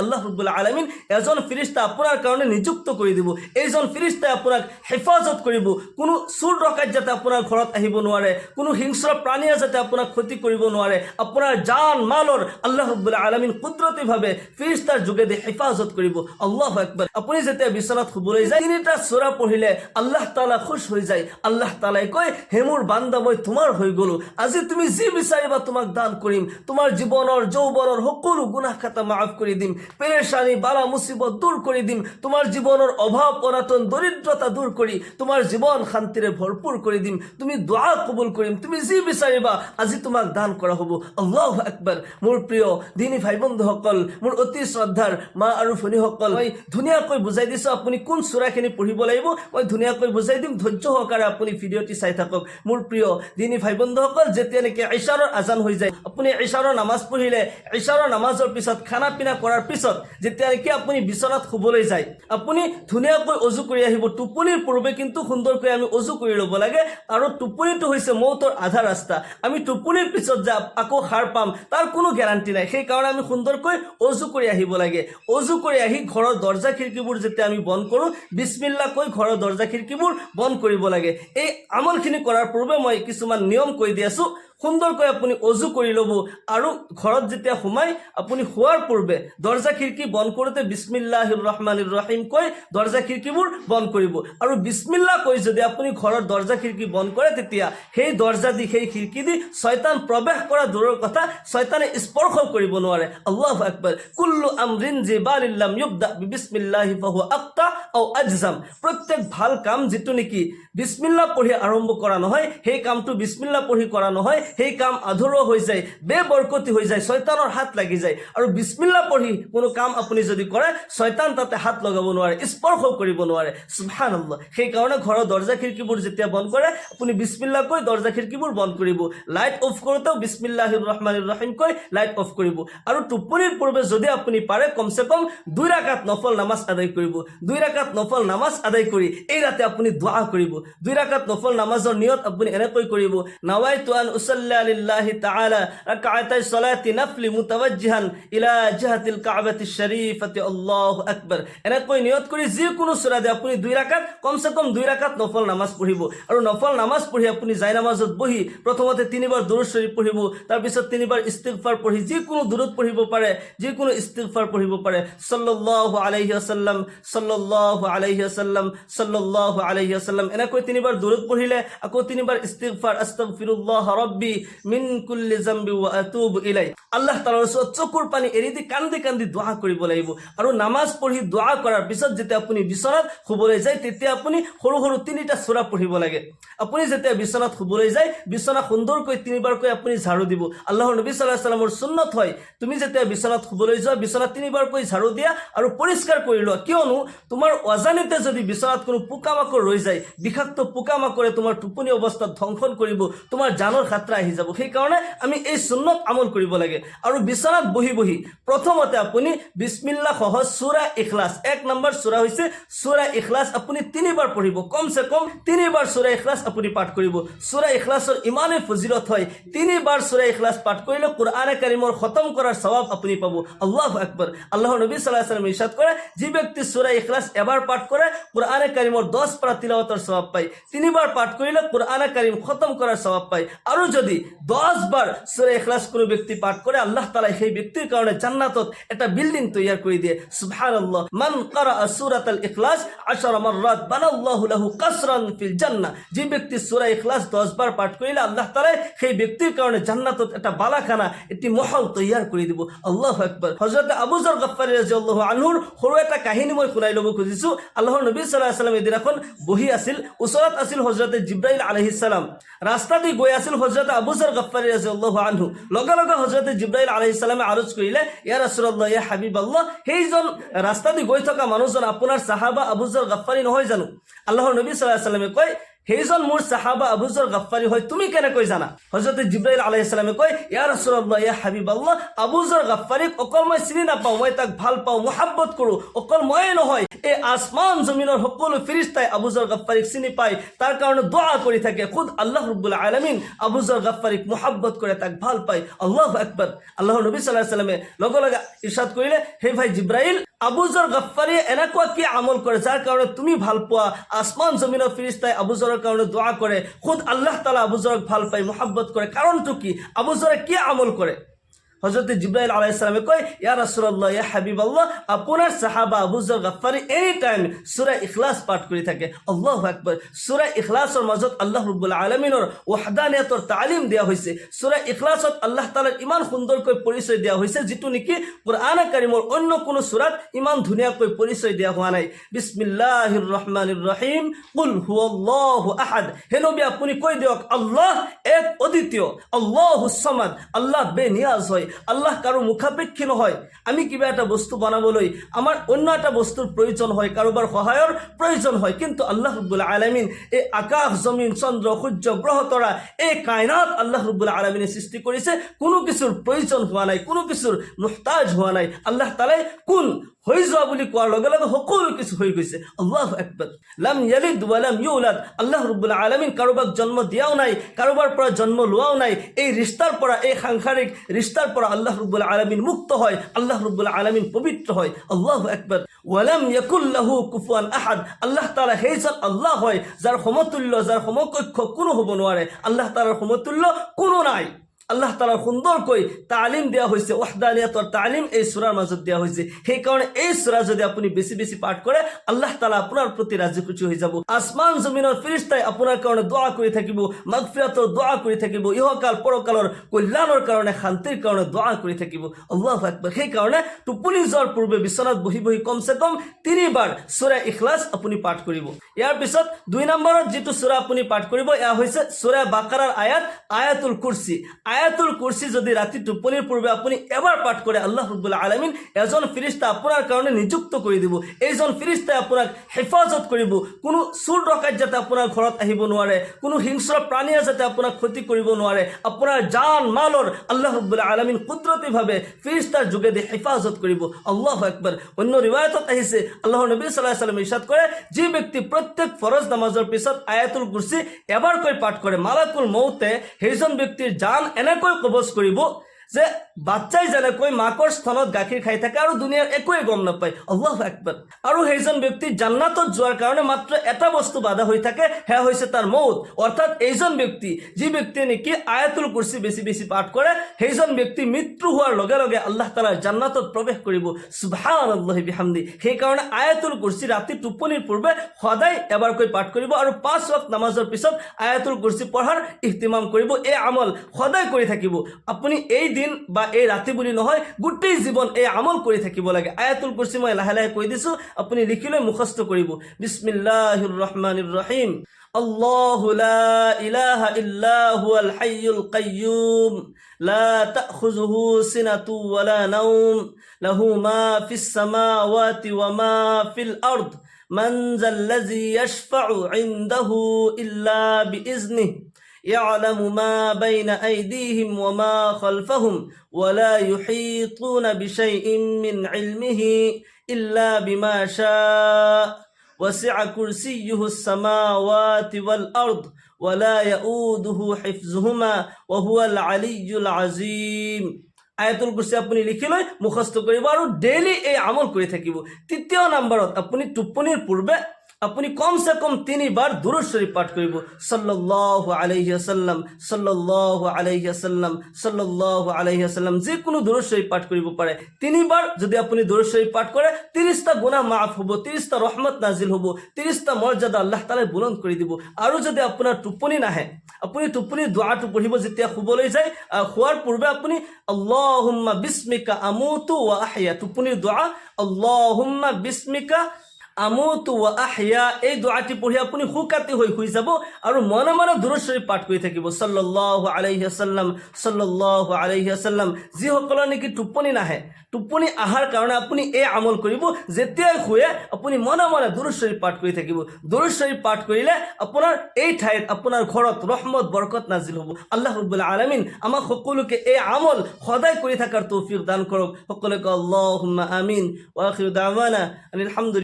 আল্লাহ ৰাব্বুল আলামিন এজন ফেৰেশতা আপোনাৰ কাৰণে নিযুক্ত কৰি দিব। এইজন ফেৰেশতাই আপোনাক হেফাজত কৰিব। কোনো চোৰ ডকাইত যাতে আপোনাৰ ঘৰত আহিব নোৱাৰে, কোনো হিংস্ৰ প্ৰাণীয়ে যাতে আপোনাক ক্ষতি কৰিব নোৱাৰে। আপোনাৰ জান মালৰ আল্লাহ ৰাব্বুল আলামিন কুদৰতীভাৱে ফেৰেশতাৰ যোগেদি হেফাজত কৰিব। আল্লাহু আকবাৰ। আপুনি যেতিয়া বিচনাত শুবলৈ যায়, তিনিটা সূৰা পঢ়িলে আল্লাহ তাআলা খুশ হৈ যায়। আল্লাহ তাআলাই কয়, হে মোৰ বান্দা, মই তোমাৰ হৈ গলো। আজি তুমি যি বিচাৰিবা তোমাক দান কৰিম। তোমাৰ জীৱনৰ যৌৱনৰ সকলো গুনাহ খাতা মাফ কৰি দিম। পেৰেশানি বালা মুসিবত দূর করে দিম। তোমার জীবনের অভাব অনাটন দরিদ্রতা দূর করি তোমার জীবন শান্তিরে ভরপুর করে দিম। তুমি দোয়া কবুল করিম। তুমি যি বিচাৰিবা আজি তোমাক দান কৰা হ'ব। আল্লাহু আকবাৰ। মোৰ প্ৰিয় দিনী ভাই বন্ধুসকল, মোৰ অতি শ্ৰদ্ধাৰ মা আৰু ভনীসকল, মই ধুনীয়াকৈ বুজাই দিছোঁ আপুনি কোন সূৰাখিনি পঢ়িব লাগিব। মই ধুনীয়াকৈ বুজাই দিম, ধৈৰ্য সহকাৰে আপুনি ভিডিঅ'টি চাই থাকক। মোৰ প্ৰিয় দিনী ভাই বন্ধুসকল, যেতিয়া নেকি ইশাৰৰ আজান হৈ যায়, আপুনি ইশাৰৰ নামাজ পঢ়িলে, ইশাৰৰ নামাজৰ পিছত খানা পিনা কৰাৰ পিছত যেতিয়া নেকি আপুনি বিচনাত শুবলৈ যায়, আপুনি ধুনীয়াকৈ অজু কৰি আহিব। টোপনিৰ পূৰ্বে কিন্তু সুন্দৰকৈ আমি অজু কৰি ল'ব লাগে। আৰু টোপনিটো হৈছে মৌতৰ আধা ৰাস্তা। আমি টোপনিৰ পিছত যে আকৌ সাৰ পাম তাৰ কোনো গ্যাৰাণ্টি নাই। সেইকাৰণে আমি সুন্দৰকৈ অজু কৰি আহিব লাগে। অজু কৰি আহি ঘৰৰ দৰ্জা খিৰিকীবোৰ যেতিয়া আমি বন্ধ কৰোঁ, বিছমিল্লাহ কৈ ঘৰৰ দৰ্জা খিৰিকীবোৰ বন্ধ কৰিব লাগে। এই আমলখিনি কৰাৰ পূৰ্বে মই কিছুমান নিয়ম কৈ দি আছোঁ। সুন্দৰকৈ আপুনি অজু কৰি ল'ব আৰু ঘৰত যেতিয়া সোমাই আপুনি শোৱাৰ পূৰ্বে দৰ্জা খিৰিকী বন্ধ কৰোঁতে বিসমিল্লাহিৰ ৰহমানিৰ ৰহিম কৈ দৰ্জা খিৰিকীবোৰ বন্ধ কৰিব। আৰু বিসমিল্লাহ কৈ যদি আপুনি ঘৰৰ দৰ্জা খিৰিকী বন্ধ কৰে, তেতিয়া সেই দৰ্জা দি সেই খিৰিকী দি শয়তান প্ৰৱেশ কৰা দূৰৰ কথা, শয়তানে স্পৰ্শ কৰিব নোৱাৰে। আল্লাহু আকবাৰ। কুল্লু আমৰিন জিবালিন লাম ইবদা বিসমিল্লাহি ফাহুৱা আক্তা আও আজজাম। প্ৰত্যেক ভাল কাম যিটো নেকি বিসমিল্লাহ পঢ়ি আৰম্ভ কৰা নহয়, সেই কামটো বিসমিল্লাহ পঢ়ি কৰা নহয়, সেই কাম আধৰুৱা হৈ যায়, বেবৰকতি হৈ যায়, শয়তানৰ হাত লাগি যায়। আৰু বিসমিল্লাহ পঢ়ি কোনো কাম আপুনি যদি কৰে, শয়তান তাতে হাত লগাব নোৱাৰে, স্পৰ্শ কৰিব নোৱাৰে। সুবহানাল্লাহ। সেইকাৰণে ঘৰৰ দৰ্জা খিৰিকীবোৰ যেতিয়া বন্ধ কৰে, আপুনি বিসমিল্লাহ কৈ দৰ্জা খিৰিকীবোৰ বন্ধ কৰিব। লাইট অফ কৰোঁতেও বিসমিল্লাহিৰ ৰহমানিৰ ৰহিম কৈ লাইট অফ কৰিব। আৰু টোপনিৰ পূৰ্বে যদি আপুনি পাৰে কমচে কম 2 ৰাকাত নফল নামাজ আদায় কৰিব। 2 ৰাকাত নফল নামাজ আদায় কৰি এই ৰাতে আপুনি দোয়া কৰিব। 2 ৰাকাত নফল নামাজৰ নিয়ত আপুনি এনেকৈ কৰিব, নাৱাইতু আন উছল্লি লিল্লাহি তাআলা রাকাতাই সালাতি নাফলি মুতাওয়াজ্জিহান ইলা জিহাতিল কাবাতিশ শরীফাতি আল্লাহু আকবার। এনেকৈ নিয়ত কৰি যিকোনো সূৰা দি আপুনি 2 ৰাকাত কমসে কম 2 ৰাকাত নফল নামাজ পঢ়িব। আৰু নফল নামাজ পঢ়ি আপুনি জাই নামাজত বহি প্ৰথমতে 3 বাৰ দুৰুদ শৰীফ পঢ়িব, তাৰ পিছত 3 বাৰ ইস্তিগফাৰ পঢ়ি যিকোনো দুৰুদ পঢ়িব পাৰে, যিকোনো ইস্তিগফাৰ পঢ়িব পাৰে। সাল্লাল্লাহু আলাইহি ওয়াসাল্লাম, সাল্লাল্লাহু আলাইহি ওয়াসাল্লাম, সাল্লাল্লাহু আলাইহি ওয়াসাল্লাম। এনেকৈ 3 বাৰ দুৰুদ পঢ়িলে আকৌ 3 বাৰ ইস্তিগফাৰ, আস্তাগফিৰুল্লাহ ৰাব্বি মিন কুল্লি যামবি ওয়া আতুবু ইলাই। আল্লাহ তাআলাৰ ওচৰত চকুৰ পানী এৰি দি কান্দি কান্দি দোয়া কৰিব লাগিব। আৰু নামাজ পঢ়ি দোয়া কৰাৰ পিছত যেতিয়া আপুনি বিচনাত শুবলৈ যায়, তেতিয়া আপুনি সৰু সৰু 3টা সূৰা পঢ়িব লাগে। আপুনি যেতিয়া বিচনাত শুবলৈ যায়, বিচনা সুন্দৰকৈ 3 বাৰকৈ আপুনি ঝাড়ু দিব। আল্লাহৰ নবী সাল্লাল্লাহু আলাইহি ওয়াসাল্লামৰ সুন্নত হয়, তুমি যেতিয়া বিচনাত শুবলৈ যোৱা, বিচনা 3 বাৰকৈ ঝাড়ু দিয়া আৰু পৰিষ্কাৰ কৰি লোৱা। কিয়নো তোমাৰ অজানিতে যদি বিচনাত কোনো পোকামাকড় ৰৈ যায়, বিষাক্ত পোকামাকড়ে তোমাৰ টোপনি অৱস্থাত ধ্বংসন কৰিব, তোমাৰ জানৰ খাতৰা আহি যাব। সেইকাৰণে আমি এই সুন্নত আমল কৰিব লাগে। আৰু বিচনাত বহি বহি প্ৰথমতে আপুনি বিসমিল্লাহ সহ সূৰা ইখলাস, 1 নম্বৰ সূৰা হৈছে সূৰা ইখলাস, আপুনি 3 বাৰ পঢ়িব। কমসে কম 3 বাৰ সূৰা ইখলাস আপুনি পাঠ কৰিব। সূৰা ইখলাসৰ ইমানে ফজিলত হয়, 3 বাৰ সূৰা ইখলাস পাঠ কৰিলে কোৰআনে কাৰিমৰ খতম কৰাৰ সওয়াব আপুনি পাব। আল্লাহু আকবাৰ। আল্লাহৰ নবী সাল্লাল্লাহু আলাইহি ওয়াসাল্লাম ইৰশাদ কৰে, যে ব্যক্তি সূৰা ইখলাস এবাৰ পাঠ কৰে কোৰআনে কাৰিমৰ 10 পাৰা তিলাওয়াতৰ সওয়াব পায়। 3 বাৰ পাঠ কৰিলে কোৰআনে কাৰিম খতম কৰাৰ সওয়াব পায়। আৰু যদি 10 বাৰ সূৰা ইখলাস কোনো ব্যক্তি পাঠ কৰে, আল্লাহ তাআলা সেই ব্যক্তিৰ কাৰণে জান্নাতত এটা বিল্ডিং তৈয়াৰ কৰি দিয়ে। সুবহানাল্লাহ। মান ক্বারা সূরাতুল ইখলাস 10 মাররাত বানাল্লাহু লাহু কাসরান ফিল জান্নাহ। যে ব্যক্তি সূরা ইখলাস 10 বাৰ পাঠ কৰিলে আল্লাহ তাআলা সেই ব্যক্তিৰ কাৰণে জান্নাতত এটা বালাখানা, এটি মহল তৈয়াৰ কৰি দিব। আল্লাহু আকবাৰ। হযৰত আবু যৰ গফফাৰী ৰাদিয়াল্লাহু আনহুৰ সৰু এটা কাহিনী মই শুনাই ল'ব খুজিছো। আল্লাহৰ নবী সাল্লাল্লাহু আলাইহি ওয়াসাল্লাম এদিন এখন বহি আছিল, ওচৰত আছিল হযৰত জিব্ৰাইল আলাইহিস সালাম। ৰাস্তা দি গৈ আছিল হযৰত আবু যৰ গফফাৰী ৰাদিয়াল্লাহু আনহু। লগে লগে হযৰত জিব্ৰাইল আলাইহিস সালামে আৰজ কৰিলে, ইয়া ৰাসূলুল্লাহ, ইয়া হাবিবাল্লাহ, সেইজন ৰাস্তা দি গৈ থকা মানুহজন আপোনাৰ সাহাবা আবু যৰ গফফাৰী নহয় জানো? আল্লাহৰ নবী সাল্লাল্লাহু আলাইহি ওয়াসাল্লামে কয়, সেইজন মোৰ সাহাবা আবু যৰ গাফফাৰী হয়, তুমি কেনেকৈ জানা? হযৰত জিব্ৰাইল আলাইহিস সালামে কয়, ইয়া ৰাসূলুল্লাহ, ইয়া হাবিবাল্লাহ, আবু যৰ গাফফাৰীক অকল মই চিনি নাপাওঁ, মই তাক ভাল পাওঁ, মুহাব্বত কৰোঁ। অকল ময়ে নহয়, এই আসমান জমিনৰ সকলো ফেৰেশতাই আবু যৰ গাফফাৰীক চিনি পায়, তাৰ কাৰণে দোয়া কৰি থাকে। খুদ আল্লাহ ৰাব্বুল আলামিন আবু যৰ গাফফাৰীক মুহাব্বত কৰে, তাক ভাল পায়। আল্লাহু আকবাৰ। আল্লাহৰ নবী সাল্লাল্লাহু আলাইহি ওয়াসাল্লামে লগে লগে ইৰশাদ কৰিলে, হে ভাই জিব্ৰাইল, আবু যৰ গাফফাৰী এনেকুৱা কি আমল কৰে যাৰ কাৰণে তুমি ভাল পোৱা? আসমান জমিনৰ ফেৰেশতাই আবু যৰৰ কাৰণে দোয়া কৰে, খুদ আল্লাহ তাআলা আবু যৰক ভাল পায়, মুহাব্বত কৰে। কাৰণটো কি? আবু যৰে কি আমল কৰে? হযৰত জিব্ৰাইল আলাইহিস সালামে কয়, ইয়া ৰাসূলুল্লাহ, ইয়া হাবিবাল্লাহ, আপনাৰ সাহাবা আবু যৰ গাফফাৰী এনি টাইম সূৰা ইখলাস পাঠ কৰি থাকে। আল্লাহু আকবাৰ। সূৰা ইখলাসৰ মাজত আল্লাহ ৰাব্বুল আলামিনৰ ওয়াহদানিয়তৰ তালিম দিয়া হৈছে। সূৰা ইখলাসত আল্লাহ তাআলাৰ ইমান সুন্দৰকৈ পৰিচয় দিয়া হৈছে, যিটো নেকি কুৰআন কাৰিমৰ অন্য কোনো সূৰাত ইমান ধুনীয়াকৈ পৰিচয় দিয়া হোৱা নাই। বিসমিল্লাহিৰ ৰহমানিৰ ৰহিম, কুল হুৱাল্লাহু আহাদ। হে নবী, আপুনি কৈ দিয়ক, আল্লাহ এক অদ্বিতীয়, আল্লাহুস সামাদ, আল্লাহ বেনিয়াজ হয়, আল্লাহ কারো মুখাপেক্ষী নহয়। আমি কিবা এটা বস্তু বানাবলৈ আমার অন্য একটা বস্তুর প্রয়োজন হয়, কারোবার সহায়ৰ প্রয়োজন হয়, কিন্তু আল্লাহ রাব্বুল আলামিন এই আকাশ, জমিন, চন্দ্র, সূর্য, গ্রহ, তরা, এই কায়নাত আল্লাহ রাব্বুল আলামিনে সৃষ্টি করেছে। কোনো কিছুর প্রয়োজন হওয়া নাই, কোনো কিছুর মুহতাজ হওয়া নাই। আল্লাহ তাআলাই কোন হৈ যোৱা বুলি কোৱাৰ লগে লগে সকলো কিছু হৈ গৈছে। আল্লাহু আকবাৰ। লাম ইয়ালিদ ওয়া লাম ইউলাদ। আল্লাহ ৰাব্বুল আলামিন কাৰোবাক জন্ম দিয়াও নাই, কাৰোবাৰ পৰা জন্ম লোৱাও নাই। এই ৰিস্তাৰ পৰা, এই সাংসাৰিক ৰিস্তাৰ পৰা আল্লাহ রাব্বুল আলামিন মুক্ত হয়, আল্লাহ রাব্বুল আলামিন পবিত্র হয়। আল্লাহু আকবার। ওয়া লাম ইয়াকুল লাহু কুফুয়ান আহাদ। আল্লাহ তাআলা সেইজন আল্লাহ হয় যাৰ সমতুল্য, যাৰ সমকক্ষ কোনো হ'ব নোৱাৰে। আল্লাহ তাআলাৰ সমতুল্য কোনো নাই। আল্লাহ তাআলা সুন্দৰকৈ তালিম দিয়া হৈছে, ওয়াহদানিয়তৰ তালিম এই সূৰাৰ মাজত দিয়া হৈছে। সেই কাৰণে এই সূৰা যদি আপুনি বেছি বেছি পাঠ কৰে, আল্লাহ তাআলা আপোনাৰ প্ৰতি ৰাজি খুশি হৈ যাব। আসমান জমিনৰ ফেৰেশতাই আপোনাৰ কাৰণে দোয়া কৰি থাকিব, মাগফিৰাতৰ দোয়া কৰি থাকিব, ইহকাল পৰকালৰ কল্যাণৰ কাৰণে, শান্তিৰ কাৰণে দোয়া কৰি থাকিব। আল্লাহু আকবাৰ। সেই কাৰণে টোপনি যোৱাৰ পূৰ্বে বিচনাত বহি বহি কমসে কম 3 বাৰ সূৰা ইখলাস আপুনি পাঠ কৰিব। ইয়াৰ পিছত 2 নম্বৰত যিটো সূৰা আপুনি পাঠ কৰিব, এয়া হৈছে সূৰা বাকাৰাৰ আয়াতুল কুৰসি। আয়াতুল কুরসি যদি রাতে টোপনির পূর্বে আপনি এবার পাঠ করে, আল্লাহ রাব্বুল আলামিন এজন ফেরেশতা আপনার কারণে নিযুক্ত করে দিব। এইজন ফেরেশতাই আপনাক হেফাজত কৰিব। কোনো চোৰ ডকাইত যাতে আপোনাৰ ঘৰত আহিব নোৱাৰে, কোনো হিংস্ৰ প্ৰাণীয়ে যাতে আপোনাক ক্ষতি কৰিব নোৱাৰে। আপোনাৰ জান মালৰ আল্লাহ ৰাব্বুল আলামিন কুদৰতীভাৱে ফেৰেশতাৰ যোগেদি হেফাজত কৰিব। আল্লাহু আকবাৰ। অন্য ৰিৱায়াতত আহিছে, আল্লাহৰ নবী সাল্লাল্লাহু আলাইহি ওয়াসাল্লাম ইৰশাদ কৰে, যে ব্যক্তি প্ৰত্যেক ফৰজ নামাজৰ পিছত আয়াতুল কুৰসি এবাৰকৈ পাঠ কৰে, মালাকুল মউতে সেইজন ব্যক্তিৰ জান এনেকৈ কবজ কৰিব যে বাচ্চাই যেনেকৈ মাকৰ স্তনত গাখীৰ খাই থাকে আৰু দুনিয়াৰ একোৱে গম নাপায়। আল্লাহু আকবাৰ। আৰু সেইজন ব্যক্তি জান্নাতত যোৱাৰ কাৰণে মাত্ৰ এটা বস্তু বাধা হৈ থাকে, সেয়া হৈছে তাৰ মৌত। অৰ্থাৎ এইজন ব্যক্তি, যি ব্যক্তিয়ে নেকি আয়াতুল কুৰসি বেছি বেছি পাঠ কৰে, সেইজন ব্যক্তি মৃত্যু হোৱাৰ লগে লগে আল্লাহ তাআলাৰ জান্নাতত প্ৰৱেশ কৰিব। সুবহানাল্লাহি বিহামদি। সেইকাৰণে আয়াতুল কুৰসি ৰাতি টোপনিৰ পূৰ্বে সদায় এবাৰকৈ পাঠ কৰিব আৰু 5 ওয়াক্ত নামাজৰ পিছত আয়াতুল কুৰসি পঢ়াৰ ইহতিমাম কৰিব। এই আমল সদায় কৰি থাকিব। আপুনি এই দিন বা এই ৰাতি বুলি নহয়, গোটেই জীৱন এই আমল কৰি থাকিব লাগে। আয়াতুল কুৰসি মই লাহে লাহে কৈ দিছো, আপুনি লিখি লৈ মুখস্থ কৰিব। বিসমিল্লাহিৰ ৰহমানিৰ ৰহিম। আল্লাহু লা ইলাহা ইল্লা হুৱাল হাইয়ুল কাইয়্যুম লা তাখুযুহু সিনাতু ওয়ালা নাওম লাহু মা ফিস সামাওয়াতি ওয়া মা ফিল আরদ মান যাল্লাযী ইয়াশফা'ু ইনদাহু ইল্লা বিইজনিহি يعلم ما بين أيديهم وما خلفهم ولا يحيطون بشيء من علمه إلا بما شاء وسع كرسيه السماوات والأرض ولا يؤوده حفظهما وهو العلي العظيم। আয়াতুল কুরসি আপুনি লিখি লৈ মুখস্থ কৰিব আৰু ডেইলি এই আমল কৰি থাকিব। 3য় নম্বৰত আপুনি টোপনিৰ পূৰ্বে আপনি কমসে কম 3 বার দুরূদ শরীফ পাঠ করিব। সাল্লাল্লাহু আলাইহি ওয়াসাল্লাম, সাল্লাল্লাহু আলাইহি ওয়াসাল্লাম, সাল্লাল্লাহু আলাইহি ওয়াসাল্লাম, যে কোনো দুরূদ শরীফ পাঠ করিব পারে। 3 বার যদি আপনি দুরূদ শরীফ পাঠ করে, 30টা গুনাহ মাফ হবো, 30টা রহমত নাজিল হবো, 30টা মর্যাদা আল্লাহ তাআলা বুলন্দ কৰি দিব। আৰু যদি আপোনাৰ টোপনি নাহে, আপুনি টোপনি দোৱাটো পঢ়িব যেতিয়া শুবলৈ যায়, খোৱাৰ পূৰ্বে আপুনি আল্লাহুম্মা বিসমিকা আমুতু ওয়া আহয়া, টোপনিৰ দোৱা আল্লাহুম্মা বিসমিকা আমুতু ওয়া আহয়া, এই দোয়াটি পঢ়ি আপুনি সুকাতি হৈ শুই যাব আৰু মনে মনে দুৰুদ শৰীফ পাঠ কৰি থাকিব। সাল্লাল্লাহু আলাইহি ওয়াসাল্লাম, সাল্লাল্লাহু আলাইহি ওয়াসাল্লাম। যিসকলৰ নেকি টোপনি নাহে, টোপনি অহাৰ কাৰণে আপুনি এই আমল কৰিব। যেতিয়াই শুৱে আপুনি মনে মনে দুৰুদ শৰীফ পাঠ কৰি থাকিব। দুৰুদ শৰীফ পাঠ কৰিলে আপোনাৰ এই ঠাইত, আপোনাৰ ঘৰত ৰহমত বৰকত নাজিল হ'ব। আল্লাহ ৰাব্বুল আলামিন আমাক সকলোকে এই আমল সদায় কৰি থকাৰ তৌফিক দান কৰক। সকলোকে আল্লাহুম্মা আমিন। ওয়া আখিৰু দাৱানা আনিল হামদুলিল্লাহ।